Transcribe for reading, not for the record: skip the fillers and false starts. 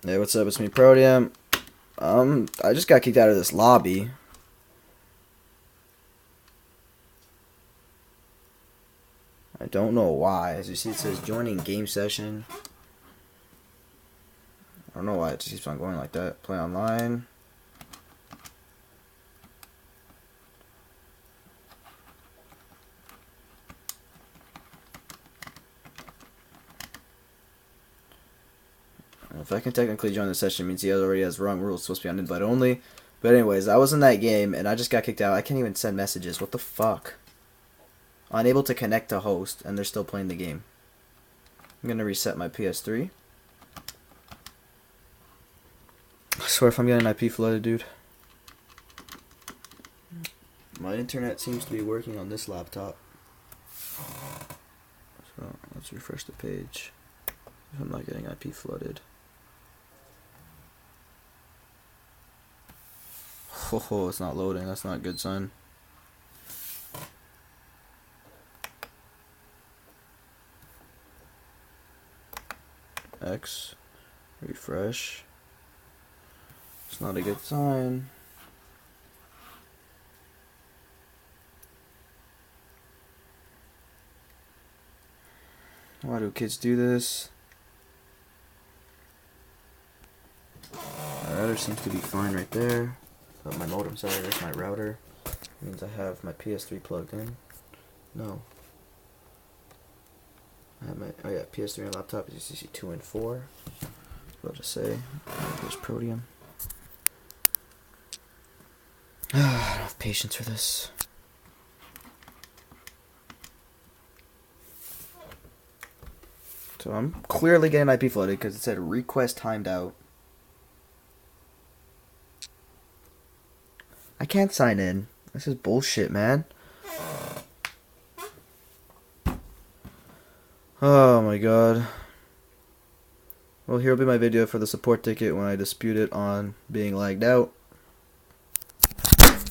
Hey, what's up? It's me, Proteum. I just got kicked out of this lobby. I don't know why. As you see, it says joining game session. I don't know why it just keeps on going like that. Play online. If I can technically join the session, it means he already has wrong rules. It's supposed to be on invite only. But anyways, I was in that game and I just got kicked out. I can't even send messages. What the fuck? Unable to connect to host and they're still playing the game. I'm gonna reset my PS3. I swear if I'm getting IP flooded, dude. My internet seems to be working on this laptop. So let's refresh the page. If I'm not getting IP flooded. Oh, it's not loading. That's not a good sign. X. Refresh. It's not a good sign. Why do kids do this? My router seems to be fine right there. But my modem, sorry, there's my router. It means I have my PS3 plugged in. No. I have my, oh yeah, PS3 and laptop is UCC 2 and 4. What to say? There's Proteum. I don't have patience for this. So I'm clearly getting IP flooded because it said request timed out. I can't sign in. This is bullshit, man. Oh my god. Well, here will be my video for the support ticket when I dispute it on being lagged out.